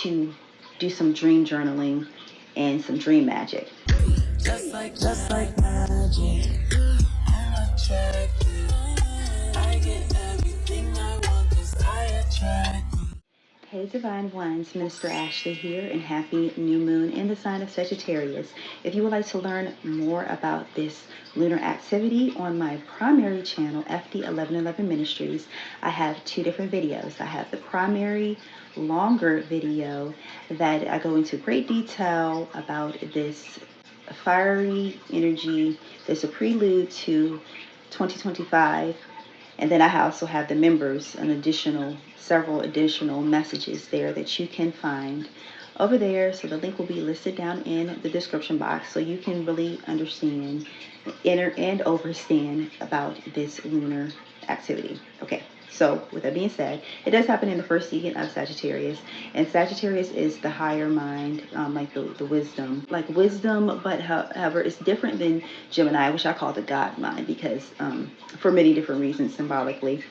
to do some dream journaling and some dream magic. Just like magic, I'm attracted. I get everything I want 'cause I attract. Hey Divine Ones, Minister Ashley here, and happy new moon in the sign of Sagittarius. If you would like to learn more about this lunar activity on my primary channel, FD1111 Ministries, I have two different videos. I have the primary longer video that I go into great detail about this fiery energy that's a prelude to 2025. And then I also have the members, several additional messages there that you can find over there. So the link will be listed down in the description box so you can really understand, enter and overstand about this lunar activity. Okay, so with that being said, it does happen in the first decan of Sagittarius, and Sagittarius is the higher mind, like the wisdom, but however, it's different than Gemini, which I call the God mind, because for many different reasons symbolically.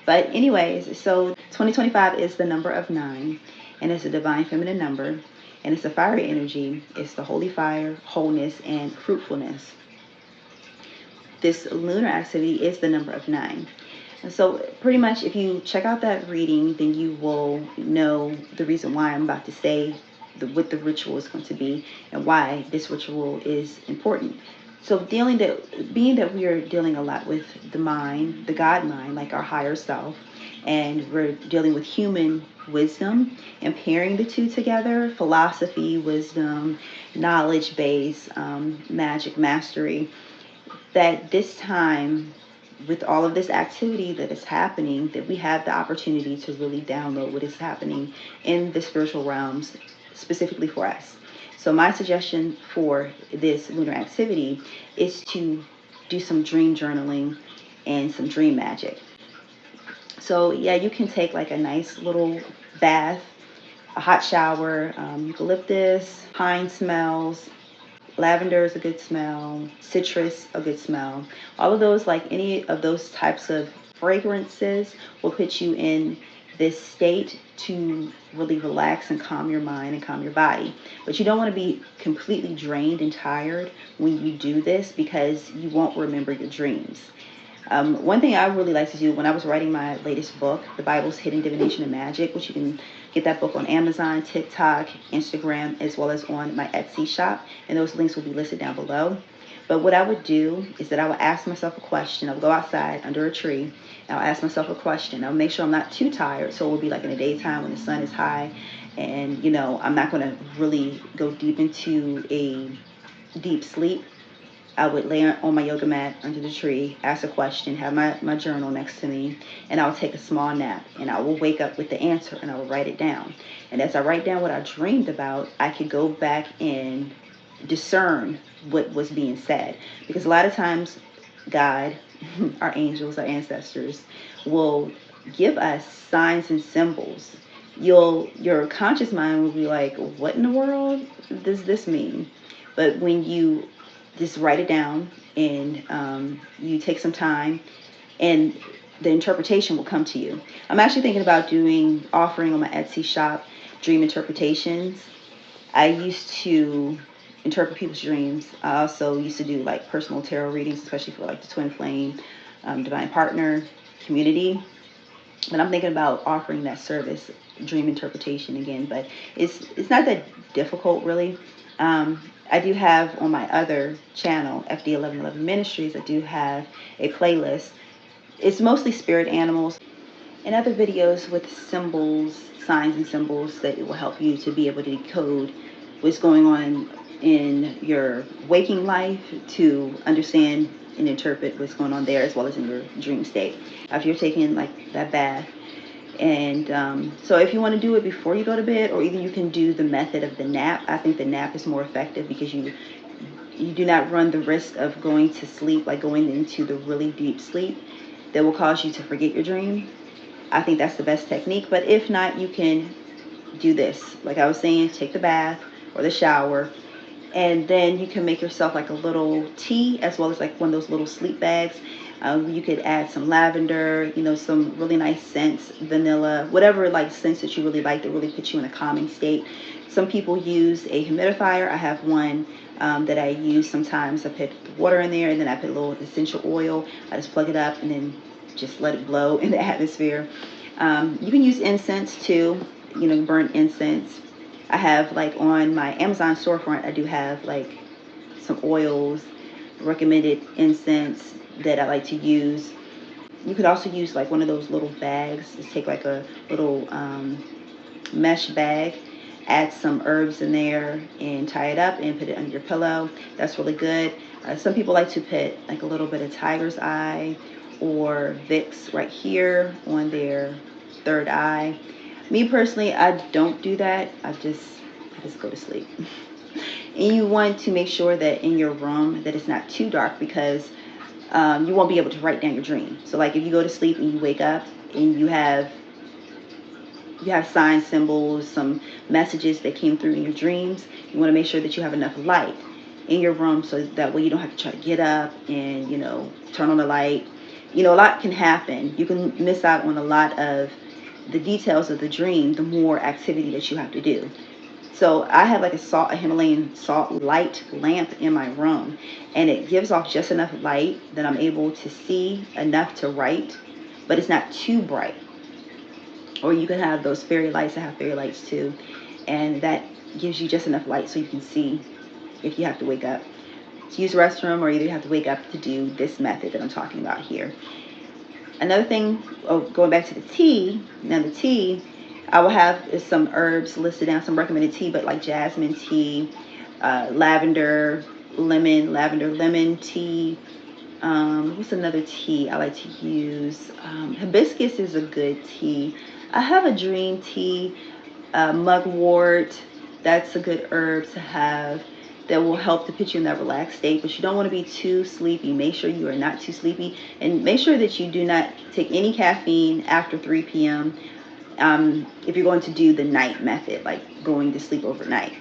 But anyways, so 2025 is the number of 9, and it's a divine feminine number, and it's a fiery energy. It's the holy fire, wholeness, and fruitfulness. This lunar activity is the number of 9. And so pretty much if you check out that reading, then you will know the reason why I'm about to say what the ritual is going to be and why this ritual is important. So being that we are dealing a lot with the mind, the God mind, like our higher self, and we're dealing with human wisdom and pairing the two together, philosophy, wisdom, knowledge base, magic, mastery, that this time, with all of this activity that is happening, that we have the opportunity to really download what is happening in the spiritual realms, specifically for us. So my suggestion for this lunar activity is to do some dream journaling and some dream magic. So yeah, you can take like a nice little bath, a hot shower, eucalyptus, pine smells, lavender is a good smell, citrus, a good smell. All of those, like any of those types of fragrances, will put you in this state to really relax and calm your mind and calm your body. But you don't want to be completely drained and tired when you do this, because you won't remember your dreams. One thing I really like to do when I was writing my latest book, The Bible's Hidden Divination and Magic, which you can get that book on Amazon, TikTok, Instagram, as well as on my Etsy shop, and those links will be listed down below. But what I would do is that I would ask myself a question. I would go outside under a tree, and I'll ask myself a question. I'll make sure I'm not too tired, so it will be like in the daytime when the sun is high, and I'm not going to really go deep into a deep sleep. I would lay on my yoga mat under the tree, ask a question, have my journal next to me, and I'll take a small nap, and I will wake up with the answer, and I will write it down. And as I write down what I dreamed about, I could go back and discern what was being said. Because a lot of times, God, our angels, our ancestors, will give us signs and symbols. Your conscious mind will be like, what in the world does this mean? But when you just write it down, and you take some time, and the interpretation will come to you. I'm actually thinking about offering on my Etsy shop dream interpretations. I used to interpret people's dreams. I also used to do like personal tarot readings, especially for like the twin flame, divine partner community. But I'm thinking about offering that service, dream interpretation, again. But it's not that difficult, really. I do have on my other channel, FD1111 Ministries, I do have a playlist. It's mostly spirit animals and other videos with symbols, signs and symbols that it will help you to be able to decode what's going on in your waking life, to understand and interpret what's going on there, as well as in your dream state after you're taking like that bath. And so if you want to do it before you go to bed, or even you can do the method of the nap. I think the nap is more effective, because you do not run the risk of going to sleep, like going into the really deep sleep that will cause you to forget your dream. I think that's the best technique. But if not, you can do this. Like I was saying, take the bath or the shower, and then you can make yourself like a little tea, as well as like one of those little sleep bags. You could add some lavender, some really nice scents, vanilla, whatever like scents that you really like that really put you in a calming state. Some people use a humidifier. I have one that I use sometimes. I put water in there and then I put a little essential oil. I just plug it up and then just let it blow in the atmosphere. You can use incense too, burn incense. I have like on my Amazon storefront, I do have like some oils, recommended incense that I like to use. You could also use like one of those little bags. Just take like a little mesh bag, add some herbs in there and tie it up and put it under your pillow. That's really good. Some people like to put like a little bit of tiger's eye or Vicks right here on their third eye. Me personally, I don't do that. I just go to sleep. And you want to make sure that in your room that it's not too dark, because you won't be able to write down your dream. So like if you go to sleep and you wake up and you have signs, symbols, some messages that came through in your dreams, you want to make sure that you have enough light in your room so that way you don't have to try to get up and turn on the light. A lot can happen. You can miss out on a lot of the details of the dream, the more activity that you have to do. So I have like a Himalayan salt light lamp in my room, and it gives off just enough light that I'm able to see enough to write, but it's not too bright. Or you can have those fairy lights. I have fairy lights too, and that gives you just enough light so you can see if you have to wake up to use the restroom, or either you have to wake up to do this method that I'm talking about here. Another thing, going back to the tea, now the tea, I will have some herbs listed down, some recommended tea, but like jasmine tea, lavender lemon tea. What's another tea I like to use? Hibiscus is a good tea. I have a dream tea, mugwort. That's a good herb to have that will help to put you in that relaxed state, but you don't want to be too sleepy. Make sure you are not too sleepy, and make sure that you do not take any caffeine after 3 p.m. If you're going to do the night method, like going to sleep overnight.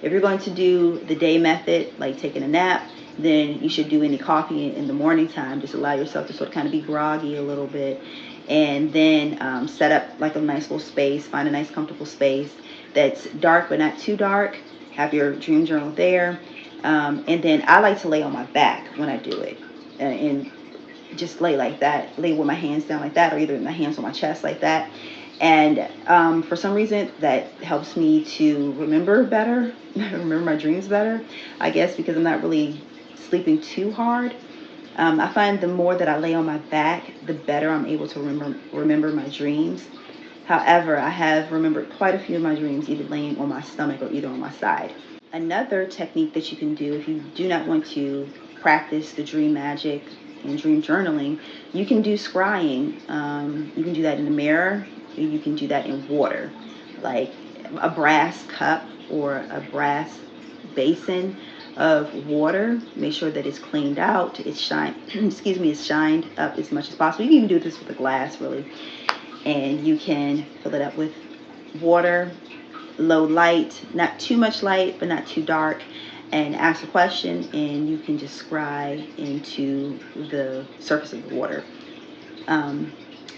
If you're going to do the day method, like taking a nap, then you should do any coffee in the morning time. Just allow yourself to sort of kind of be groggy a little bit, and then set up like a nice little space. Find a nice comfortable space that's dark but not too dark. Have your dream journal there, and then I like to lay on my back when I do it, and just lay like that, lay with my hands down like that, or either my hands on my chest like that. And for some reason that helps me to remember better, remember my dreams better, I guess, because I'm not really sleeping too hard. I find the more that I lay on my back, the better I'm able to remember my dreams. However, I have remembered quite a few of my dreams either laying on my stomach or either on my side. Another technique that you can do if you do not want to practice the dream magic and dream journaling, you can do scrying. You can do that in the mirror. You can do that in water, like a brass cup or a brass basin of water. Make sure that it's cleaned out. It's shined. It's shined up as much as possible. You can even do this with a glass, really. And you can fill it up with water, low light, not too much light, but not too dark, and ask a question, and you can just scry into the surface of the water.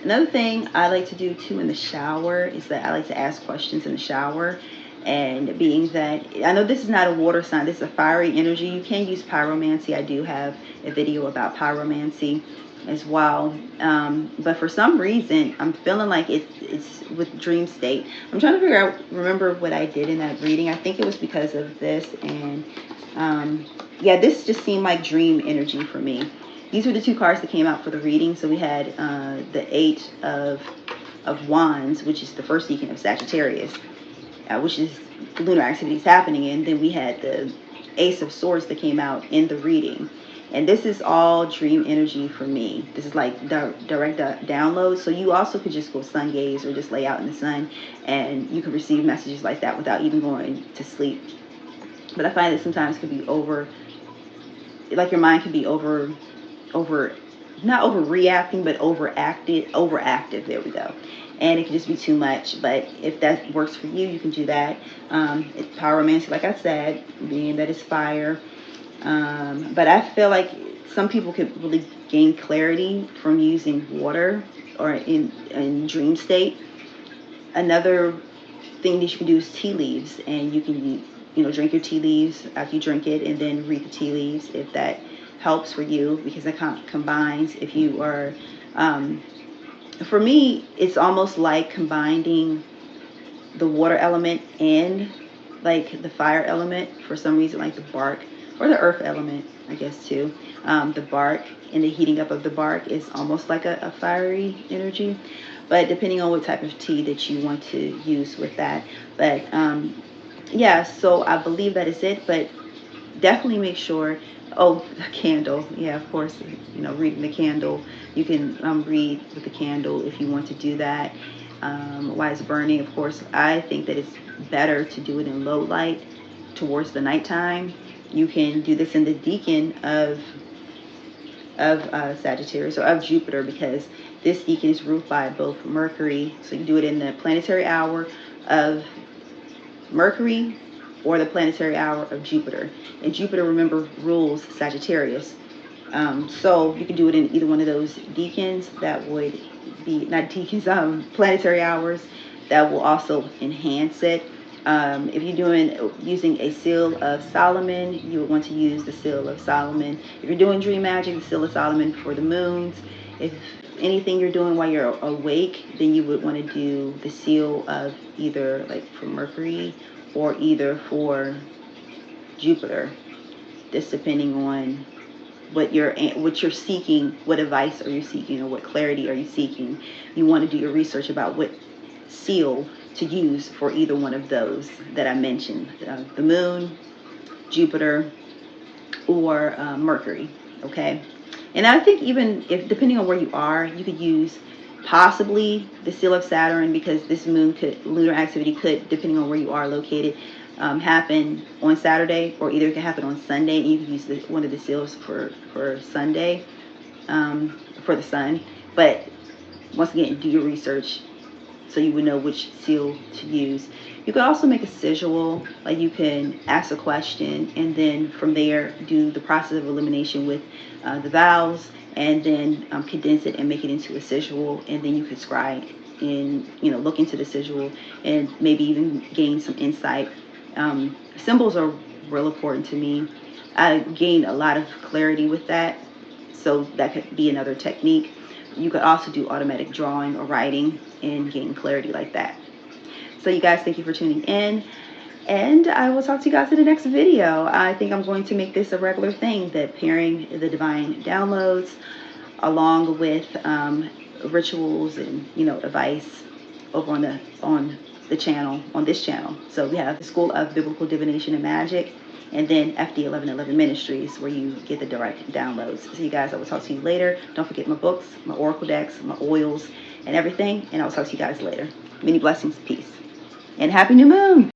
Another thing I like to do too in the shower is that I like to ask questions in the shower. And being that I know this is not a water sign, this is a fiery energy, you can use pyromancy. I do have a video about pyromancy as well, but for some reason I'm feeling like it's with dream state. I'm trying to remember what I did in that reading. I think it was because of this, and yeah, this just seemed like dream energy for me. These were the two cards that came out for the reading. So we had the Eight of Wands, which is the first decan of Sagittarius, which is lunar activities happening in. Then we had the Ace of Swords that came out in the reading. And this is all dream energy for me. This is like direct download. So you also could just go sun gaze or just lay out in the sun, and you can receive messages like that without even going to sleep. But I find that sometimes it can be like your mind can be not overreacting, but overactive. There we go. And it can just be too much. But if that works for you, you can do that. Pyromancy, like I said, being that it's fire. But I feel like some people could really gain clarity from using water or in dream state. Another thing that you can do is tea leaves, and you can drink your tea leaves after you drink it, and then read the tea leaves if that helps for you, because it combines. If you are, for me, it's almost like combining the water element and like the fire element for some reason, like the bark, or the earth element, I guess too. The bark and the heating up of the bark is almost like a fiery energy, but depending on what type of tea that you want to use with that. But yeah, so I believe that is it, but definitely make sure. Oh, the candle. Yeah, of course, reading the candle. You can read with the candle if you want to do that. While it's burning, of course, I think that it's better to do it in low light towards the nighttime. You can do this in the deacon of Sagittarius, or of Jupiter, because this deacon is ruled by both Mercury. So you do it in the planetary hour of Mercury or the planetary hour of Jupiter. And Jupiter, remember, rules Sagittarius. So you can do it in either one of those deacons. That would be, not deacons, planetary hours. That will also enhance it. If you're using a seal of Solomon, you would want to use the seal of Solomon. If you're doing dream magic, the seal of Solomon for the moons. If anything you're doing while you're awake, then you would want to do the seal of either like for Mercury or either for Jupiter, just depending on what you're seeking, what advice are you seeking, or what clarity are you seeking. You want to do your research about what seal to use for either one of those that I mentioned, the moon, Jupiter, or Mercury. Okay, and I think even if, depending on where you are, you could use possibly the seal of Saturn, because this lunar activity could, depending on where you are located, happen on Saturday, or either it can happen on Sunday, and you can use one of the seals for Sunday, for the sun. But once again, do your research so you would know which seal to use. You could also make a sigil, like you can ask a question and then from there do the process of elimination with the vowels, and then condense it and make it into a sigil, and then you could scribe and look into the sigil and maybe even gain some insight. Symbols are real important to me. I gained a lot of clarity with that, so that could be another technique. You could also do automatic drawing or writing and gain clarity like that. So you guys, thank you for tuning in, and I will talk to you guys in the next video. I think I'm going to make this a regular thing, that pairing the divine downloads along with rituals and advice over on this channel. So we have the School of Biblical Divination and Magic, and then FD 1111 Ministries, where you get the direct downloads. So you guys, I will talk to you later. Don't forget my books, my oracle decks, my oils, and everything. And I will talk to you guys later. Many blessings, peace, and happy new moon.